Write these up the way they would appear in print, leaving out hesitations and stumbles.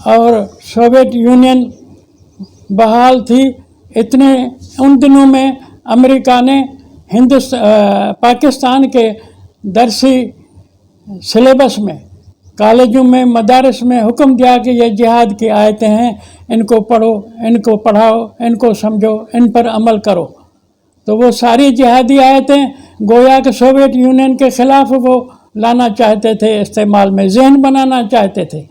اور Soviet union بحال تھی، اتنے ان دنوں میں امریکہ نے پاکستان کے درسی سلیبس میں، کالجوں میں، مدارس میں حکم دیا کہ یہ جہاد کی آیتیں ہیں، ان کو پڑھو، ان کو پڑھاؤ، ان کو سمجھو، ان پر عمل کرو۔ تو وہ ساری جہادی آیتیں گویا کہ سوویت یونین کے خلاف وہ لانا چاہتے تھے، استعمال میں ذہن بنانا چاہتے تھے۔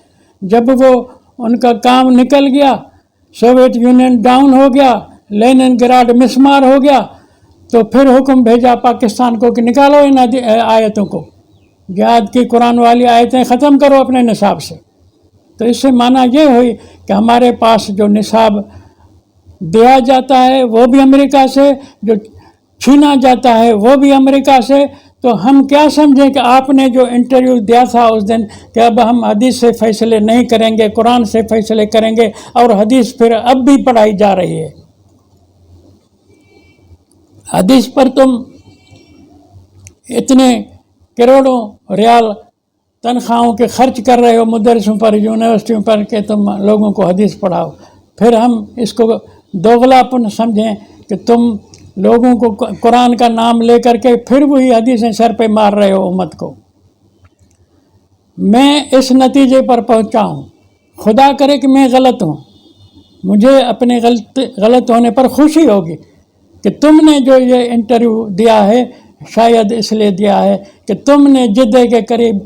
جب وہ ان کا کام نکل گیا، سوویت یونین ڈاؤن ہو گیا، لینن گراڈ مسمار ہو گیا، تو پھر حکم بھیجا پاکستان کو کہ نکالو ان آیتوں کو، جہاد کی قرآن والی آیتیں ختم کرو اپنے نصاب سے۔ تو اس سے معنی یہ ہوئی کہ ہمارے پاس جو نصاب دیا جاتا ہے وہ بھی امریکہ سے، جو چھینا جاتا ہے وہ بھی امریکہ سے۔ تو ہم کیا سمجھیں کہ آپ نے جو انٹرویو دیا تھا اس دن کہ اب ہم حدیث سے فیصلے نہیں کریں گے، قرآن سے فیصلے کریں گے، اور حدیث پھر اب بھی پڑھائی جا رہی ہے۔ حدیث پر تم اتنے کروڑوں ریال تنخواہوں کے خرچ کر رہے ہو مدرسوں پر، یونیورسٹیوں پر، کہ تم لوگوں کو حدیث پڑھاؤ۔ پھر ہم اس کو دوغلاپن سمجھیں کہ تم لوگوں کو قرآن کا نام لے کر کے پھر وہی حدیثیں سر پہ مار رہے ہو امت کو۔ میں اس نتیجے پر پہنچا ہوں، خدا کرے کہ میں غلط ہوں، مجھے اپنے غلط ہونے پر خوشی ہوگی کہ تم نے جو یہ انٹرویو دیا ہے شاید اس لیے دیا ہے کہ تم نے جدہ کے قریب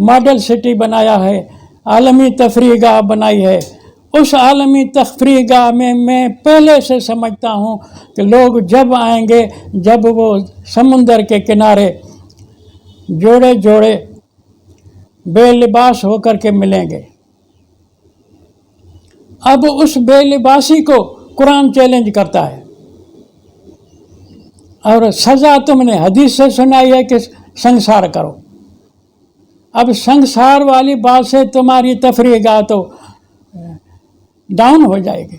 ماڈل سٹی بنایا ہے، عالمی تفریح گاہ بنائی ہے۔ اس عالمی تفریح گاہ میں میں پہلے سے سمجھتا ہوں کہ لوگ جب آئیں گے، جب وہ سمندر کے کنارے جوڑے جوڑے بے لباس ہو کر کے ملیں گے۔ اب اس بے لباسی کو قرآن چیلنج کرتا ہے، اور سزا تم نے حدیث سے سنائی ہے کہ سنگسار کرو۔ اب سنگسار والی بات سے تمہاری تفریح گاہ تو ڈاؤن ہو جائے گی،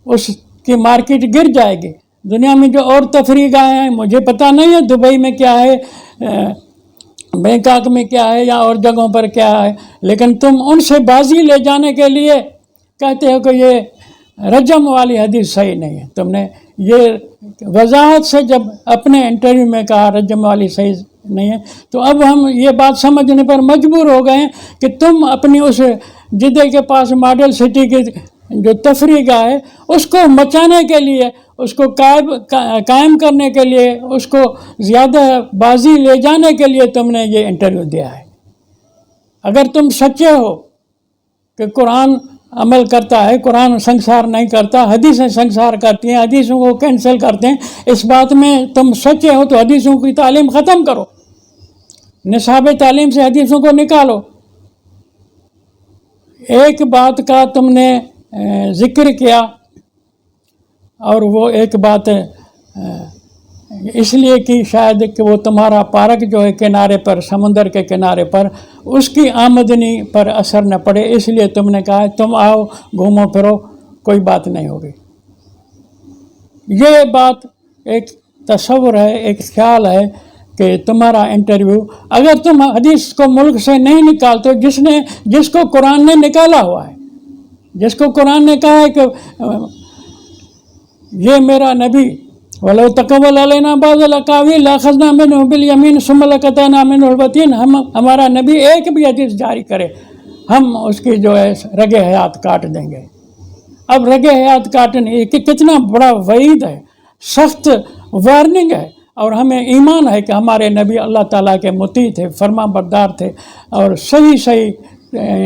اس کی مارکیٹ گر جائے گی۔ دنیا میں جو اور تفریح گاہیں ہیں، مجھے پتہ نہیں ہے دبئی میں کیا ہے، بینکاک میں کیا ہے، یا اور جگہوں پر کیا ہے، لیکن تم ان سے بازی لے جانے کے لیے کہتے ہو کہ یہ رجم والی حدیث صحیح نہیں ہے۔ تم نے یہ وضاحت سے جب اپنے انٹرویو میں کہا رجم والی صحیح نہیں ہے، تو اب ہم یہ بات سمجھنے پر مجبور ہو گئے ہیں کہ تم اپنی اس جدہ کے پاس ماڈل سٹی کی جو تفریح گاہ ہے اس کو مچانے کے لیے، اس کو قائم کرنے کے لیے، اس کو زیادہ بازی لے جانے کے لیے تم نے یہ انٹرویو دیا ہے۔ اگر تم سچے ہو کہ قرآن عمل کرتا ہے، قرآن سنگسار نہیں کرتا، حدیثیں سنگسار کرتی ہیں، حدیثوں کو کینسل کرتے ہیں، اس بات میں تم سچے ہو تو حدیثوں کی تعلیم ختم کرو، نصاب تعلیم سے حدیثوں کو نکالو۔ ایک بات کا تم نے ذکر کیا، اور وہ ایک بات اس لیے کہ شاید کہ وہ تمہارا پارک جو ہے کنارے پر، سمندر کے کنارے پر، اس کی آمدنی پر اثر نہ پڑے، اس لیے تم نے کہا تم آؤ گھومو پھرو، کوئی بات نہیں ہوگی۔ یہ بات ایک تصور ہے، ایک خیال ہے کہ تمہارا انٹرویو، اگر تم حدیث کو ملک سے نہیں نکالتے، جس کو قرآن نے نکالا ہوا ہے، جس کو قرآن نے کہا ہے کہ یہ میرا نبی وَلَوْ تَقَوَّلَ عَلَيْنَا بَعْضَ الْأَقَاوِيلِ لَأَخَذْنَا مِنْهُ بِالْيَمِينِ ثُمَّ لَقَطَعْنَا مِنْهُ الْوَتِينَ، ہمارا نبی ایک بھی حدیث جاری کرے ہم اس کی جو ہے رگ حیات کاٹ دیں گے۔ اب رگ حیات کاٹنے کہ کتنا بڑا وعید ہے، سخت وارننگ ہے، اور ہمیں ایمان ہے کہ ہمارے نبی اللہ تعالیٰ کے مطیع تھے، فرما بردار تھے، اور صحیح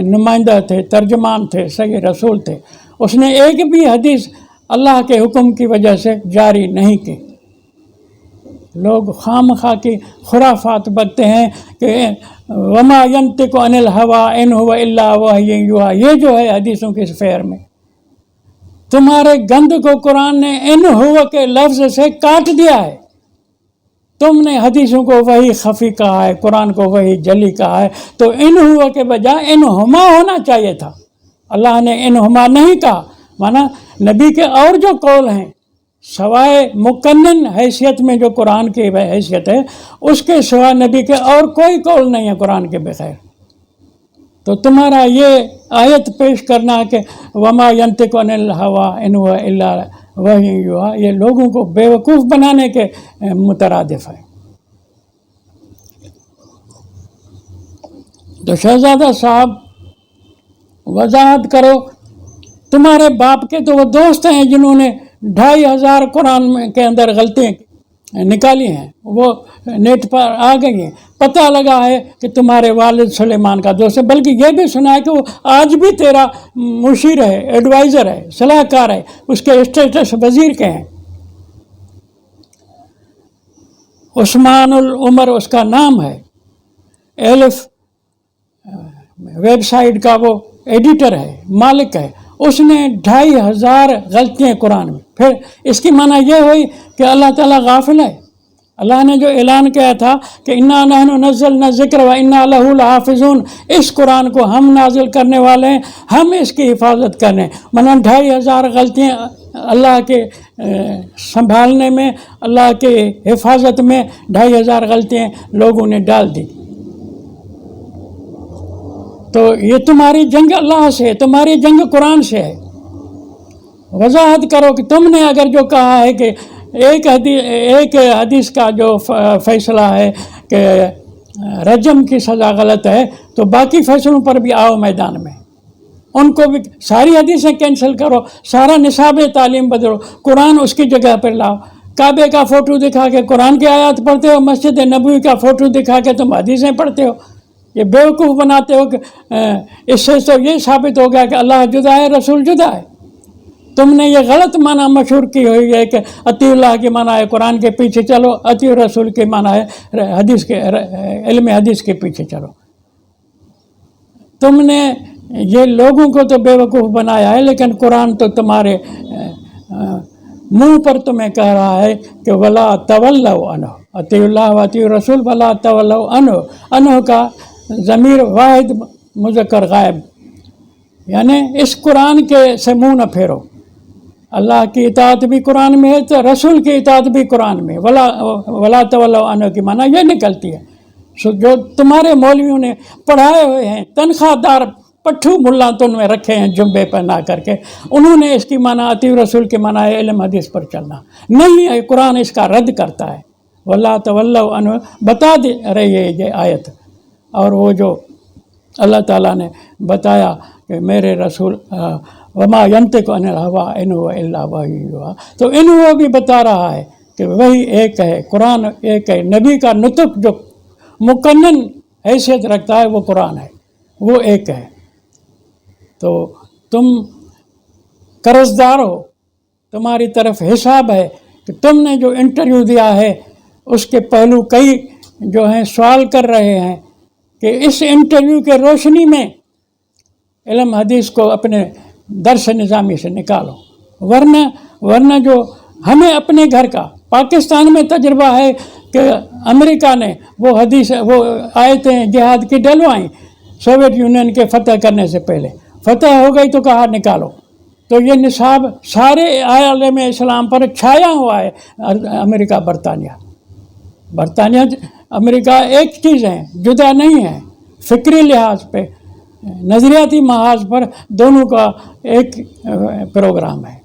نمائندہ تھے، ترجمان تھے، صحیح رسول تھے۔ اس نے ایک بھی حدیث اللہ کے حکم کی وجہ سے جاری نہیں کی۔ لوگ خام خواہ کی خرافات بکتے ہیں کہ وما ينطق عن الهوى ان هو الا وحی یوحی، یہ جو ہے حدیثوں کی فہر میں تمہارے گند کو قرآن نے ان ہوا کے لفظ سے کاٹ دیا ہے۔ تم نے حدیثوں کو وحی خفی کہا ہے، قرآن کو وحی جلی کہا ہے، تو ان ہوا کے بجائے ان ہما ہونا چاہیے تھا۔ اللہ نے ان ہما نہیں کہا، مانا نبی کے اور جو قول ہیں سوائے مقنن حیثیت میں جو قرآن کی حیثیت ہے، اس کے سوا نبی کے اور کوئی قول نہیں ہے قرآن کے بغیر۔ تو تمہارا یہ آیت پیش کرنا کہ وما ینطق عن الہوا ان ہوا الا وحی یوحیٰ، یہ لوگوں کو بیوقوف بنانے کے مترادف ہے۔ تو شہزادہ صاحب وضاحت کرو، تمہارے باپ کے تو وہ دوست ہیں جنہوں نے 2500 قرآن کے اندر غلطیاں نکالی ہیں، وہ نیٹ پر آ گئی ہیں، پتہ لگا ہے کہ تمہارے والد سلیمان کا دوست ہے، بلکہ یہ بھی سنا ہے کہ وہ آج بھی تیرا مشیر ہے، ایڈوائزر ہے، صلاح کار ہے، اس کے اسٹیٹس وزیر کے ہیں۔ عثمان العمر اس کا نام ہے، ایلف ویب سائٹ کا وہ ایڈیٹر ہے، مالک ہے، اس نے 2500 غلطیاں قرآن میں۔ پھر اس کی معنی یہ ہوئی کہ اللہ تعالیٰ غافل ہے۔ اللہ نے جو اعلان کیا تھا کہ انا نحن نزلنا الذکر و انا لہ لحافظون، اس قرآن کو ہم نازل کرنے والے ہیں، ہم اس کی حفاظت کریں، مثلاً 2500 غلطیاں اللہ کے سنبھالنے میں، اللہ کے حفاظت میں 2500 غلطیاں لوگوں نے ڈال دی۔ تو یہ تمہاری جنگ اللہ سے ہے، تمہاری جنگ قرآن سے ہے۔ وضاحت کرو کہ تم نے اگر جو کہا ہے کہ ایک حدیث کا جو فیصلہ ہے کہ رجم کی سزا غلط ہے، تو باقی فیصلوں پر بھی آؤ میدان میں، ان کو بھی ساری حدیثیں کینسل کرو، سارا نصاب تعلیم بدلو، قرآن اس کی جگہ پر لاؤ۔ کعبے کا فوٹو دکھا کے قرآن کی آیات پڑھتے ہو، مسجد نبوی کا فوٹو دکھا کے تم حدیثیں پڑھتے ہو، یہ بیوقوف بناتے ہو کہ اس سے تو یہ ثابت ہو گیا کہ اللہ جدا ہے، رسول جدا ہے۔ تم نے یہ غلط معنی مشہور کی ہوئی ہے کہ اطیع اللہ کی معنی ہے قرآن کے پیچھے چلو، اطیع رسول کی معنی ہے حدیث کے علم حدیث کے پیچھے چلو۔ تم نے یہ لوگوں کو تو بیوقوف بنایا ہے، لیکن قرآن تو تمہارے منہ پر تمہیں کہہ رہا ہے کہ ولا تولوا عنہ، اطیع اللہ و اطیع رسول ولا تولوا عنہ۔ عنہ کا ضمیر واحد مذکر غائب، یعنی اس قرآن کے سے منہ نہ پھیرو۔ اللہ کی اطاعت بھی قرآن میں ہے تو رسول کی اطاعت بھی قرآن میں، ولا تولوا عنہ کی معنی یہ نکلتی ہے۔ جو تمہارے مولویوں نے پڑھائے ہوئے ہیں، تنخواہ دار پٹھو ملا تن میں رکھے ہیں جنبے پہنا کر کے، انہوں نے اس کی معنی اطیع رسول کی معنی ہے علم حدیث پر چلنا نہیں ہے، قرآن اس کا رد کرتا ہے۔ ولا تولوا عنہ بتا دے رہی ہے یہ آیت، اور وہ جو اللہ تعالیٰ نے بتایا کہ میرے رسول وما ینطق عن الہوا ان ہوا الا وحی یوحیٰ، تو ان ہوا بھی بتا رہا ہے کہ وہی ایک ہے، قرآن ایک ہے، نبی کا نطق جو مکنن حیثیت رکھتا ہے وہ قرآن ہے، وہ ایک ہے۔ تو تم قرض دار ہو، تمہاری طرف حساب ہے کہ تم نے جو انٹرویو دیا ہے اس کے پہلو کئی جو ہیں سوال کر رہے ہیں کہ اس انٹرویو کے روشنی میں علم حدیث کو اپنے درس نظامی سے نکالو، ورنہ جو ہمیں اپنے گھر کا پاکستان میں تجربہ ہے کہ امریکہ نے وہ آیتیں جہاد کی ڈلوائیں سوویت یونین کے فتح کرنے سے پہلے، فتح ہو گئی تو کہا نکالو، تو یہ نصاب سارے عالم اسلام پر چھایا ہوا ہے۔ امریکہ برطانیہ امریکہ ایک چیز ہے، جدا نہیں ہے، فکری لحاظ پہ نظریاتی محاذ پر دونوں کا ایک پروگرام ہے۔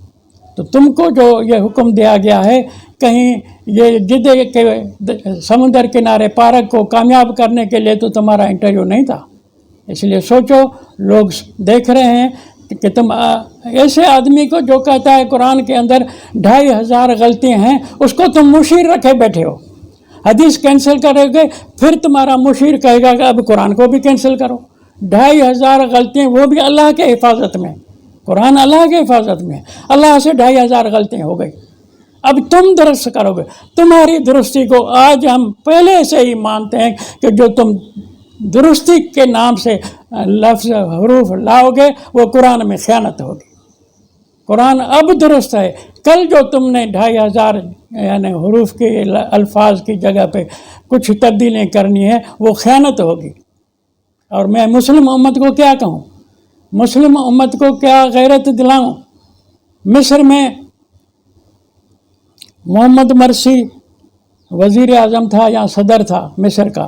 تو تم کو جو یہ حکم دیا گیا ہے، کہیں یہ جدے کے سمندر کنارے پارک کو کامیاب کرنے کے لیے تو تمہارا انٹرویو نہیں تھا، اس لیے سوچو، لوگ دیکھ رہے ہیں کہ تم ایسے آدمی کو جو کہتا ہے قرآن کے اندر 2500 غلطیاں ہیں، اس کو تم مشیر رکھے بیٹھے ہو، حدیث کینسل کرو گے، پھر تمہارا مشیر کہے گا کہ اب قرآن کو بھی کینسل کرو۔ 2500 غلطیاں، وہ بھی اللہ کے حفاظت میں، قرآن اللہ کے حفاظت میں، اللہ سے 2500 غلطیاں ہو گئی، اب تم درست کرو گے۔ تمہاری درستی کو آج ہم پہلے سے ہی مانتے ہیں کہ جو تم درستی کے نام سے لفظ حروف لاؤ گے وہ قرآن میں خیانت ہوگی۔ قرآن اب درست ہے، کل جو تم نے 2500 یعنی حروف کے الفاظ کی جگہ پہ کچھ تبدیلیں کرنی ہیں وہ خیانت ہوگی۔ اور میں مسلم امت کو کیا کہوں، مسلم امت کو کیا غیرت دلاؤں؟ مصر میں محمد مرسی وزیر اعظم تھا یا صدر تھا مصر کا،